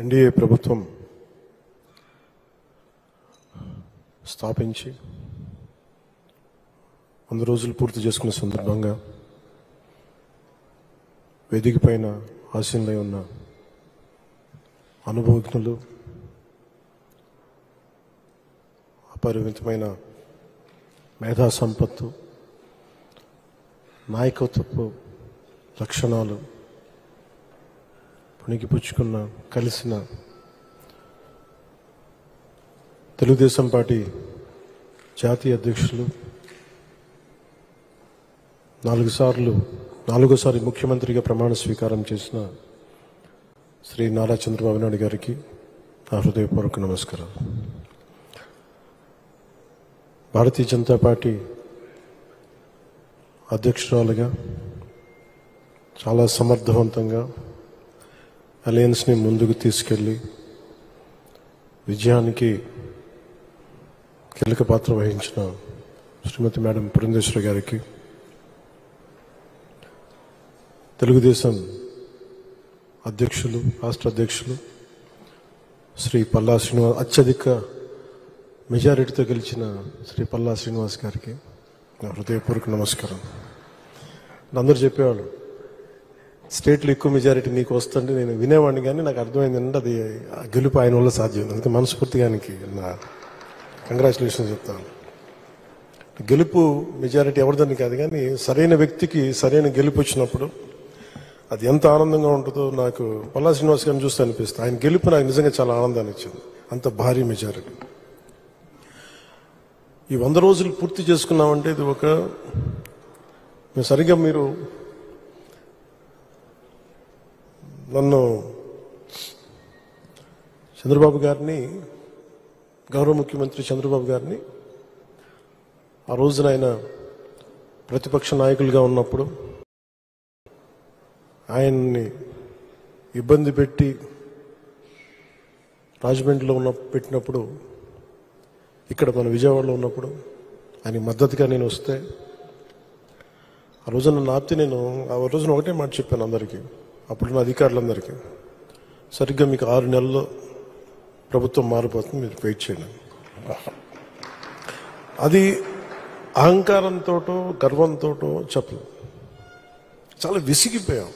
NDA ప్రభుత్వం స్థాపించి 100 రోజులు పూర్తి చేసుకున్న సందర్భంగా వేదిక పైన ఆసీనులై ఉన్న అనుభవజ్ఞులు, అపరిమితమైన మేధా సంపత్తు, నాయకత్వపు లక్షణాలు పుణికిపుచ్చుకున్న కలిసిన తెలుగుదేశం పార్టీ జాతీయ అధ్యక్షులు, 4సారి ముఖ్యమంత్రిగా ప్రమాణ స్వీకారం చేసిన శ్రీ నారా చంద్రబాబు నాయుడు గారికి నా హృదయపూర్వక నమస్కారం. భారతీయ జనతా పార్టీ అధ్యక్షురాలుగా చాలా సమర్థవంతంగా అలయన్స్ని ముందుకు తీసుకెళ్లి విజయానికి కీలక పాత్ర వహించిన శ్రీమతి మేడం పురంధేశ్వరి గారికి, తెలుగుదేశం అధ్యక్షులు, రాష్ట్ర అధ్యక్షులు శ్రీ పల్లా శ్రీనివాస్, అత్యధిక మెజారిటీతో గెలిచిన శ్రీ పల్లా శ్రీనివాస్ గారికి నా హృదయపూర్వక నమస్కారం. అందరూ చెప్పేవాళ్ళు స్టేట్లో ఎక్కువ మెజారిటీ నీకు వస్తుంటే నేను వినేవాడిని, కానీ నాకు అర్థమైంది అంటే అది గెలుపు ఆయన వల్ల సాధ్యం. అందుకే మనస్ఫూర్తిగా ఆయనకి నా కంగ్రాచులేషన్స్ చెప్తాను. గెలుపు మెజారిటీ ఎవరిదని కాదు, కానీ సరైన వ్యక్తికి సరైన గెలుపు వచ్చినప్పుడు అది ఎంత ఆనందంగా ఉంటుందో నాకు పల్లా శ్రీనివాస్ గారిని చూస్తే అనిపిస్తుంది. ఆయన గెలుపు నాకు నిజంగా చాలా ఆనందాన్ని ఇచ్చింది, అంత భారీ మెజారిటీ. ఈ 100 రోజులు పూర్తి చేసుకున్నామంటే ఇది ఒక సరిగ్గా మీరు నన్ను చంద్రబాబు గారిని, గౌరవ ముఖ్యమంత్రి చంద్రబాబు గారిని ఆ రోజున ఆయన ప్రతిపక్ష నాయకులుగా ఉన్నప్పుడు ఆయన్ని ఇబ్బంది పెట్టి రాజమండ్రిలో పెట్టినప్పుడు, ఇక్కడ మన విజయవాడలో ఉన్నప్పుడు ఆయనకి మద్దతుగా నేను వస్తే ఆ రోజున నన్ను ఆపితే నేను ఆ రోజున ఒకటే మాట చెప్పాను అందరికీ, అప్పుడున్న అధికారులందరికీ, సరిగ్గా మీకు 6 నెలల్లో ప్రభుత్వం మారిపోతుంది, మీరు వెయిట్ చేయండి. అది అహంకారంతో గర్వంతో చెప్పలేదు, చాలా విసిగిపోయాం.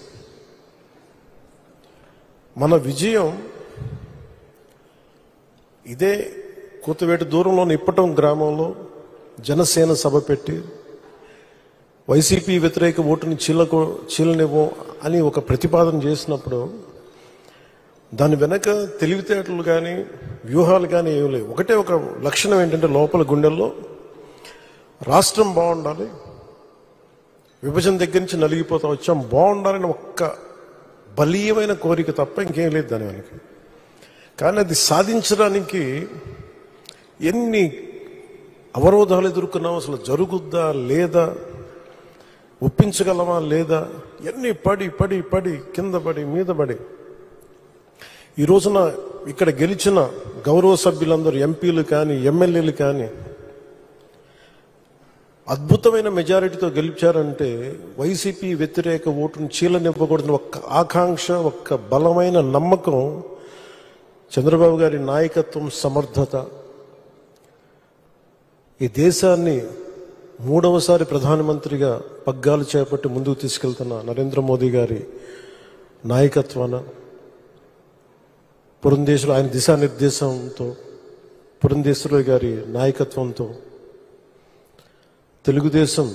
మన విజయం ఇదే కూతవేటు దూరంలోని ఇప్పటం గ్రామంలో జనసేన సభ పెట్టి వైసీపీ వ్యతిరేక ఓటుని చీలనివ్వం అని ఒక ప్రతిపాదన చేసినప్పుడు దాని వెనక తెలివితేటలు కానీ వ్యూహాలు కానీ ఏమి లేవు. ఒకటే ఒక లక్షణం ఏంటంటే లోపల గుండెల్లో రాష్ట్రం బాగుండాలి, విభజన దగ్గర నుంచి నలిగిపోతా వచ్చాం, బాగుండాలని ఒక్క బలీయమైన కోరిక తప్ప ఇంకేం లేదు దాని వెనక. కానీ అది సాధించడానికి ఎన్ని అవరోధాలు ఎదుర్కొన్నాం, అసలు జరుగుద్దా లేదా, ఒప్పించగలమా లేదా, ఎన్ని పడి పడి పడి కింద పడి మీద పడి ఈ రోజున ఇక్కడ గెలిచిన గౌరవ సభ్యులందరూ, ఎంపీలు కానీ ఎమ్మెల్యేలు కానీ అద్భుతమైన మెజారిటీతో గెలిచారంటే వైసీపీ వ్యతిరేక ఓటును చీలనివ్వకూడదని ఒక్క ఆకాంక్ష, ఒక్క బలమైన నమ్మకం, చంద్రబాబు గారి నాయకత్వం, సమర్థత, ఈ దేశాన్ని 3వసారి ప్రధానమంత్రిగా పగ్గాలు చేపట్టి ముందుకు తీసుకెళ్తున్న నరేంద్ర మోదీ గారి నాయకత్వాన, పురంధేశ్వరి ఆయన దిశానిర్దేశంతో, పురంధేశ్వరి గారి నాయకత్వంతో, తెలుగుదేశం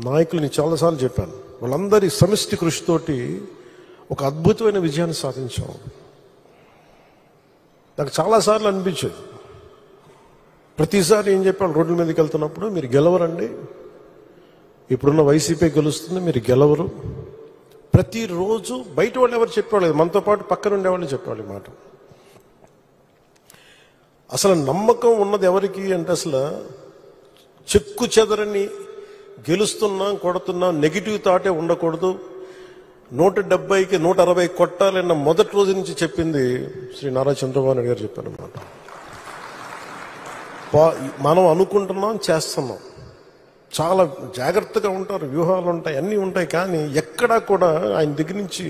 నాయకులని చాలాసార్లు చెప్పాను, వాళ్ళందరి సమిష్టి కృషితోటి ఒక అద్భుతమైన విజయాన్ని సాధించాం. నాకు చాలాసార్లు అనిపించేది, ప్రతిసారి ఏం చెప్పాను, రోడ్ల మీదకి వెళ్తున్నప్పుడు మీరు గెలవరండి, ఇప్పుడున్న వైసీపీ గెలుస్తుంది, మీరు గెలవరు. ప్రతిరోజు బయట వాళ్ళు ఎవరు చెప్పేవాళ్ళు, మనతో పాటు పక్కన ఉండేవాళ్ళు చెప్పేవాళ్ళు మాట. అసలు నమ్మకం ఉన్నది ఎవరికి అంటే, అసలు చెక్కు చెదరని గెలుస్తున్నాం, కొడుతున్నాం, నెగిటివ్ థాటే ఉండకూడదు, 170కి 160 కొట్టాలన్న మొదటి రోజు నుంచి చెప్పింది శ్రీ నారా చంద్రబాబు నాయుడు గారు చెప్పారన్నమాట. మనం అనుకుంటున్నాం, చేస్తున్నాం, చాలా జాగ్రత్తగా ఉంటారు, వ్యూహాలు ఉంటాయి, అన్నీ ఉంటాయి. కానీ ఎక్కడా కూడా ఆయన దగ్గర నుంచి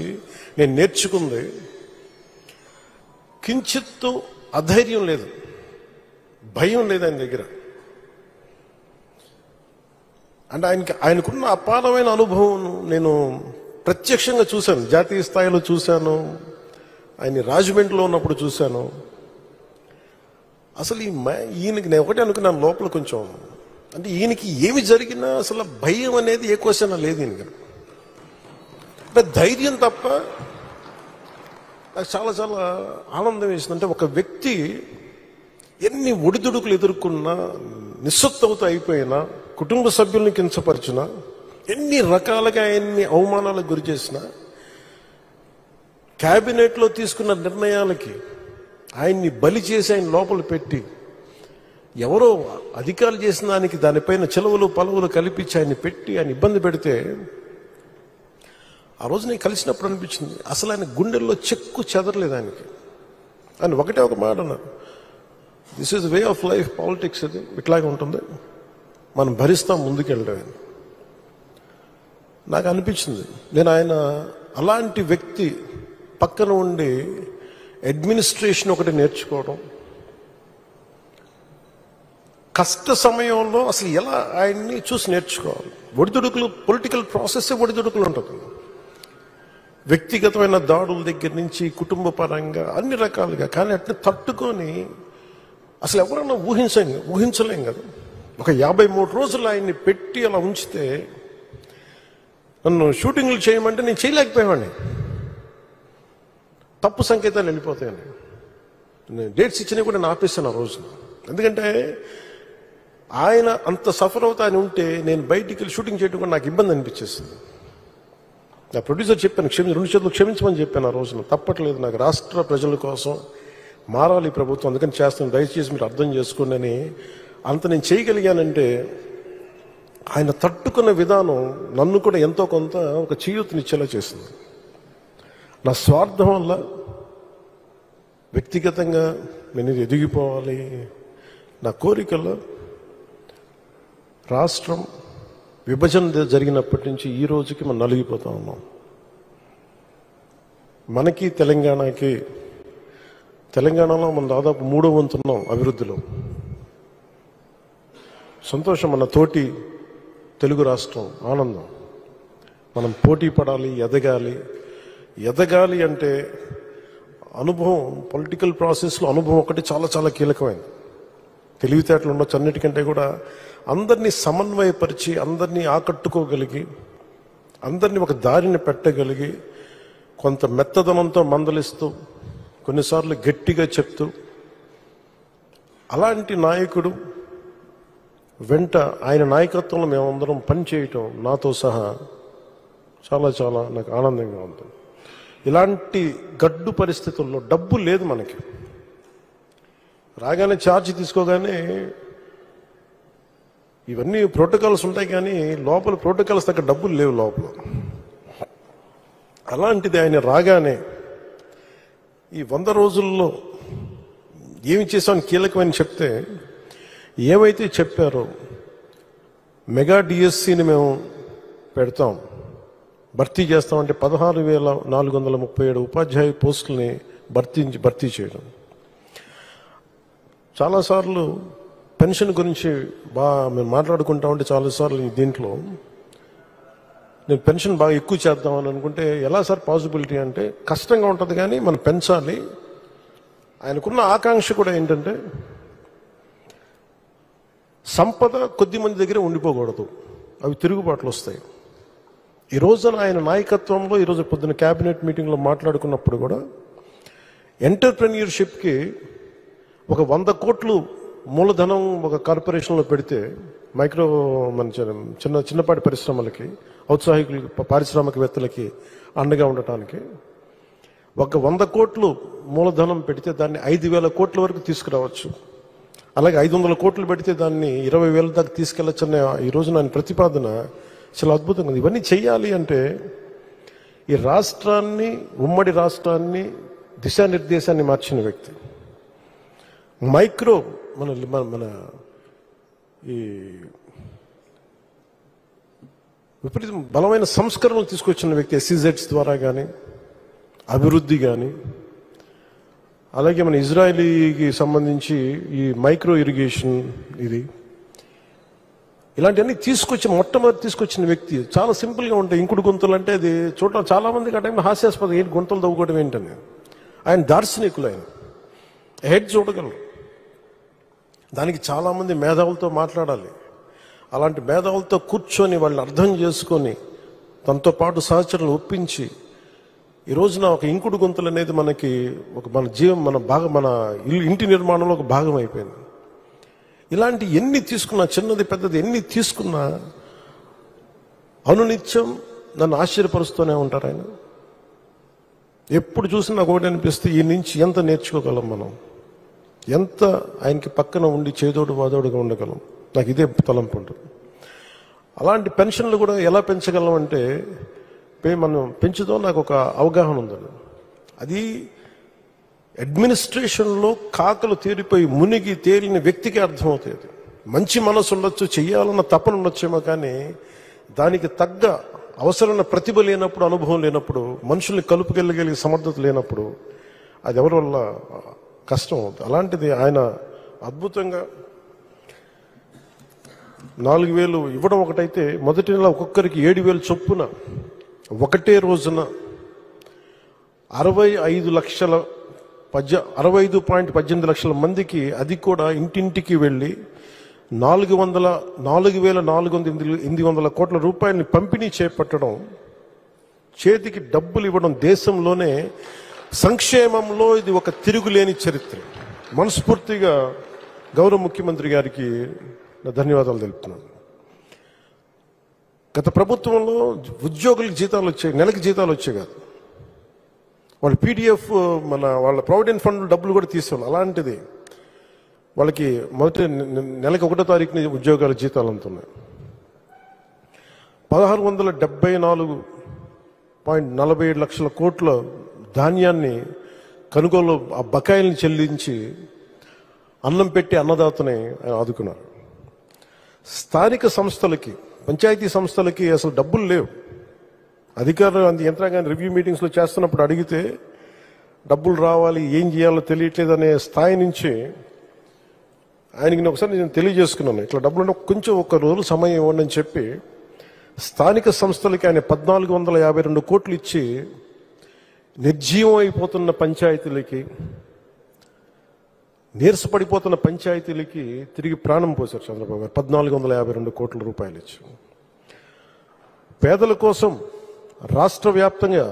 నేను నేర్చుకుంది కించిత్తు అధైర్యం లేదు, భయం లేదు ఆయన దగ్గర. అంటే ఆయనకున్న అపారమైన అనుభవం నేను ప్రత్యక్షంగా చూశాను. జాతీయ స్థాయిలో చూశాను, ఆయన రాజమండ్రిలో ఉన్నప్పుడు చూశాను. అసలు ఈయనకి నేను ఒకటే అనుకున్నాను లోపల కొంచెం, అంటే ఈయనకి ఏమి జరిగినా అసలు భయం అనేది ఏ క్వశ్చన్ లేదు ఈయనకి. అంటే ధైర్యం తప్ప. నాకు చాలా చాలా ఆనందం వేసిందంటే, ఒక వ్యక్తి ఎన్ని ఒడిదుడుకులు ఎదుర్కొన్నా, నిస్సత్తువతో అయిపోయినా, కుటుంబ సభ్యుల్ని కించపరిచినా, ఎన్ని రకాలుగా ఆయన్ని అవమానాలకు గురి చేసినా, క్యాబినెట్లో తీసుకున్న నిర్ణయాలకి ఆయన్ని బలి చేసి ఆయన లోపల పెట్టి, ఎవరో అధికారులు చేసిన దానిపైన చిలవలు పలువులు కల్పించి ఆయన్ని పెట్టి ఆయన ఇబ్బంది పెడితే, ఆ రోజు నేను కలిసినప్పుడు అనిపించింది అసలు ఆయన గుండెల్లో చెక్కు చెదరలేదు ఆయనకి. ఆయన ఒకటే ఒక మాట అన్నారు, this is way of life, politics ఇది ఇట్లాగే ఉంటుంది, మనం భరిస్తాం ముందుకెళ్ళడం. నాకు అనిపించింది నేను ఆయన అలాంటి వ్యక్తి పక్కన ఉండి అడ్మినిస్ట్రేషన్ ఒకటి నేర్చుకోవడం, కష్ట సమయంలో అసలు ఎలా ఆయన్ని చూసి నేర్చుకోవాలి. ఒడిదుడుకులు, పొలిటికల్ ప్రాసెస్ ఒడిదుడుకులు ఉంటుంది, వ్యక్తిగతమైన దాడుల దగ్గర నుంచి కుటుంబ పరంగా అన్ని రకాలుగా. కానీ అట్లా తట్టుకొని అసలు ఎవరన్నా ఊహించలేం కదా. ఒక 53 రోజులు ఆయన్ని పెట్టి అలా ఉంచితే, నన్ను షూటింగ్లు చేయమంటే నేను చేయలేకపోయావాడిని. తప్పు సంకేతాలు వెళ్ళిపోతాయని నేను డేట్స్ ఇచ్చినా కూడా నేను ఆపేస్తాను ఆ రోజు. ఎందుకంటే ఆయన అంత సఫర్ అవుతా అని ఉంటే నేను బయటికి వెళ్ళి షూటింగ్ చేయడం కూడా నాకు ఇబ్బంది అనిపించేస్తుంది. నా ప్రొడ్యూసర్ చెప్పాను, 2 చేతులు క్షమించమని చెప్పాను ఆ రోజున. తప్పట్లేదు, నాకు రాష్ట్ర ప్రజల కోసం మారాలి ప్రభుత్వం, అందుకని చేస్తాను, దయచేసి మీరు అర్థం చేసుకోండి అని. అంత నేను చేయగలిగానంటే ఆయన తట్టుకున్న విధానం నన్ను కూడా ఎంతో కొంత ఒక చేయూతనిచ్చేలా చేసింది. నా స్వార్థం వల్ల వ్యక్తిగతంగా నేను ఎదిగిపోవాలి, నా కోరికల్లో రాష్ట్రం విభజన జరిగినప్పటి నుంచి ఈ రోజుకి మనం నలిగిపోతా ఉన్నాం. మనకి తెలంగాణలో మనం దాదాపు 3వ వంతున్నాం అభివృద్ధిలో. సంతోషం, మన తోటి తెలుగు రాష్ట్రం ఆనందం. మనం పోటీ పడాలి, ఎదగాలి అంటే అనుభవం, పొలిటికల్ ప్రాసెస్లో అనుభవం ఒకటి చాలా చాలా కీలకమైనది. తెలివితేటలు ఉండొచ్చు, అన్నిటికంటే కూడా అందరినీ సమన్వయపరిచి, అందరినీ ఆకట్టుకోగలిగి, అందరినీ ఒక దారిని పెట్టగలిగి, కొంత మెత్తదనంతో మందలిస్తూ, కొన్నిసార్లు గట్టిగా చెప్తూ, అలాంటి నాయకుడు వెంట ఆయన నాయకత్వంలో మేమందరం పనిచేయటం నాతో సహా చాలా చాలా నాకు ఆనందంగా ఉంటుంది. ఇలాంటి గడ్డు పరిస్థితుల్లో డబ్బు లేదు మనకి. రాగానే ఛార్జ్ తీసుకోగానే ఇవన్నీ ప్రోటోకాల్స్ ఉంటాయి, కానీ లోపల ప్రోటోకాల్స్ దగ్గర డబ్బులు లేవు లోపల. అలాంటిది ఆయన రాగానే ఈ 100 రోజుల్లో ఏమి చేసామని కీలకమని చెప్తే, ఏమైతే చెప్పారో మెగా డిఎస్సిని మేము పెడతాం, భర్తీ చేస్తామంటే 16,437 ఉపాధ్యాయ పోస్టుల్ని భర్తీ చేయడం. చాలాసార్లు పెన్షన్ గురించి మేము మాట్లాడుకుంటా ఉంటే చాలాసార్లు దీంట్లో నేను పెన్షన్ బాగా ఎక్కువ చేద్దామని అనుకుంటే, ఎలా సార్ పాసిబిలిటీ అంటే, కష్టంగా ఉంటుంది కానీ మనం పెంచాలి. ఆయనకున్న ఆకాంక్ష కూడా ఏంటంటే, సంపద కొద్ది మంది దగ్గర ఉండిపోకూడదు, అవి తిరుగుబాట్లు వస్తాయి. ఈ రోజున ఆయన నాయకత్వంలో ఈరోజు పొద్దున్న క్యాబినెట్ మీటింగ్లో మాట్లాడుకున్నప్పుడు కూడా ఎంటర్ప్రెన్యూర్షిప్కి ఒక 100 కోట్లు మూలధనం ఒక కార్పొరేషన్లో పెడితే, మైక్రో మన చిన్నపాటి పరిశ్రమలకి, ఔత్సాహికులకి, పారిశ్రామికవేత్తలకి అండగా ఉండటానికి ఒక 100 కోట్లు మూలధనం పెడితే దాన్ని 5,000 కోట్ల వరకు తీసుకురావచ్చు. అలాగే 500 కోట్లు పెడితే దాన్ని 20,000 దాకా తీసుకెళ్లొచ్చన్న ఈ రోజు నా ప్రతిపాదన చాలా అద్భుతంగా ఉంది. ఇవన్నీ చెయ్యాలి అంటే ఈ రాష్ట్రాన్ని, ఉమ్మడి రాష్ట్రాన్ని దిశానిర్దేశాన్ని మార్చిన వ్యక్తి, మైక్రో మన ఈ విపరీతం బలమైన సంస్కరణలు తీసుకొచ్చిన వ్యక్తి, SEZs ద్వారా కానీ, అభివృద్ధి కానీ, అలాగే మన ఇజ్రాయలీకి సంబంధించి ఈ మైక్రో ఇరిగేషన్ ఇలాంటివన్నీ మొట్టమొదటి తీసుకొచ్చిన వ్యక్తి. చాలా సింపుల్గా ఉంటాయి. ఇంకుడు గుంతలు అంటే అది చూడటం చాలా మందికి ఆ టైంలో హాస్యాస్పదం, ఏంటి గుంతలు తవ్వుకోవడం ఏంటని. ఆయన దార్శనికులు, ఆయన హెడ్ చూడగలరు. దానికి చాలామంది మేధావులతో మాట్లాడాలి. అలాంటి మేధావులతో కూర్చొని వాళ్ళని అర్థం చేసుకొని తనతో పాటు సహచరులు ఒప్పించి ఈ రోజున ఒక ఇంకుడు గుంతలు అనేది మనకి మన ఇంటి నిర్మాణంలో ఒక భాగం అయిపోయింది. ఇలాంటి ఎన్ని తీసుకున్నా, చిన్నది పెద్దది ఎన్ని తీసుకున్నా అనునిత్యం నన్ను ఆశ్చర్యపరుస్తూనే ఉంటారు ఆయన. ఎప్పుడు చూసినా నాకు ఒకటి అనిపిస్తే ఈ నుంచి ఎంత నేర్చుకోగలం మనం, ఎంత ఆయనకి పక్కన ఉండి చేదోడు వాదోడుగా ఉండగలం. నాకు ఇదే తలంపు ఉంటుంది. అలాంటి పెన్షన్లు కూడా ఎలా పెంచగలం అంటే మనం పెంచుదాం, నాకు ఒక అవగాహన ఉందండి. అది అడ్మినిస్ట్రేషన్లో కాకలు తీరిపోయి మునిగి తేలిన వ్యక్తికి అర్థమవుతుంది. మంచి మనసు ఉండొచ్చు, చెయ్యాలన్న తపన ఉండొచ్చేమో, కానీ దానికి తగ్గ అవసరమైన ప్రతిభ లేనప్పుడు, అనుభవం లేనప్పుడు, మనుషుల్ని కలుపుకెళ్ళగలిగే సమర్థత లేనప్పుడు అది ఎవరి వల్ల కష్టం అవుతుంది. అలాంటిది ఆయన అద్భుతంగా 4,000 ఇవ్వడం ఒకటైతే, మొదటి నెల ఒక్కొక్కరికి 7,000 చొప్పున ఒకటే రోజున 65.18 లక్షల మందికి, అది కూడా ఇంటింటికి వెళ్ళి 4,400 కోట్ల రూపాయలని పంపిణీ చేపట్టడం, చేతికి డబ్బులు ఇవ్వడం, దేశంలోనే సంక్షేమంలో ఇది ఒక తిరుగులేని చరిత్ర. మనస్ఫూర్తిగా గౌరవ ముఖ్యమంత్రి గారికి నా ధన్యవాదాలు తెలుపుతున్నాను. గత ప్రభుత్వంలో ఉద్యోగులకు జీతాలు వచ్చాయి, నెలకి జీతాలు వచ్చాయి కాదు, వాళ్ళు పీడిఎఫ్ వాళ్ళ ప్రావిడెంట్ ఫండ్ డబ్బులు కూడా తీసేవాళ్ళు. అలాంటిది వాళ్ళకి మొదటి నెలకి 1వ తారీఖుని ఉద్యోగాల జీతాలు అందుతున్నాయి. 1674.47 లక్షల కోట్ల ధాన్యాన్ని కొనుగోలు, ఆ బకాయిల్ని చెల్లించి అన్నం పెట్టి అన్నదాతని ఆదుకున్నారు. స్థానిక సంస్థలకి, పంచాయతీ సంస్థలకి అసలు డబ్బులు లేవు. అధికారులు యంత్రాంగాన్ని రివ్యూ మీటింగ్స్లో చేస్తున్నప్పుడు అడిగితే డబ్బులు రావాలి, ఏం చేయాలో తెలియట్లేదు అనే స్థాయి నుంచి ఆయనకి ఒకసారి నేను తెలియజేసుకున్నాను, ఇట్లా డబ్బులు కొంచెం ఒక రోజు సమయం ఇవ్వండి అని చెప్పి స్థానిక సంస్థలకి ఆయన 1452 కోట్లు ఇచ్చి నిర్జీవం అయిపోతున్న పంచాయతీలకి, నీరసపడిపోతున్న పంచాయతీలకి తిరిగి ప్రాణం పోశారు చంద్రబాబు గారు. 1452 కోట్ల రూపాయలు ఇచ్చి పేదల కోసం రాష్ట్ర వ్యాప్తంగా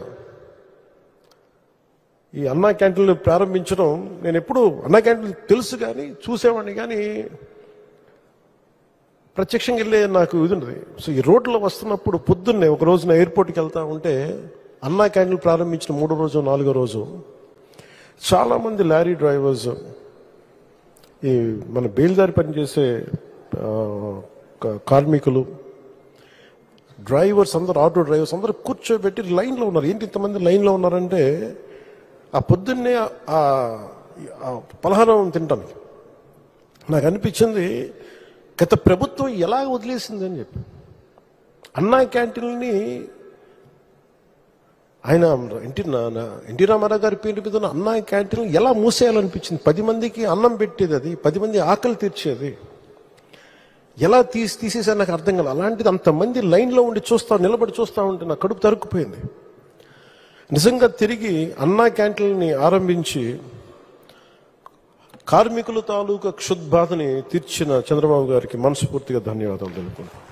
ఈ అన్నా క్యాంటీన్లు ప్రారంభించడం, నేను ఎప్పుడు అన్నా క్యాంటీన్లు తెలుసు కానీ చూసేవాడిని, కానీ ప్రత్యక్షంగా వెళ్ళే నాకు ఇది ఉండదు. సో ఈ రోడ్లో వస్తున్నప్పుడు పొద్దున్నే ఒక రోజున ఎయిర్పోర్ట్కి వెళ్తా ఉంటే అన్నా క్యాంటీన్లు ప్రారంభించిన 3వ రోజు 4వ రోజు చాలామంది లారీ డ్రైవర్స్, ఈ మన బేల్దారి పనిచేసే కార్మికులు, డ్రైవర్స్ అందరూ, ఆటో డ్రైవర్స్ అందరూ కూర్చోబెట్టి లైన్లో ఉన్నారు. ఏంటి ఇంతమంది లైన్లో ఉన్నారంటే ఆ పొద్దున్నే ఆ పలహారం తింటానికి నాకు అనిపించింది, గత ప్రభుత్వం ఎలా వదిలేసింది అని చెప్పి. అన్నా క్యాంటీన్ని ఆయన ఎన్టీ రామారావు గారి పేరు మీద అన్నా క్యాంటీన్ ఎలా మూసేయాలనిపించింది. 10 మందికి అన్నం పెట్టేది, అది 10 మంది ఆకలి తీర్చేది, ఎలా తీసేసా నాకు అర్థం కాదు. అలాంటిది అంతమంది లైన్లో ఉండి నిలబడి చూస్తూ ఉంటే నా కడుపు తరుక్కుపోయింది. నిజంగా తిరిగి అన్నా క్యాంటీన్ని ఆరంభించి కార్మికుల తాలూకా క్షుద్బాధని తీర్చిన చంద్రబాబు గారికి మనస్ఫూర్తిగా ధన్యవాదాలు తెలుపుకుంటాను.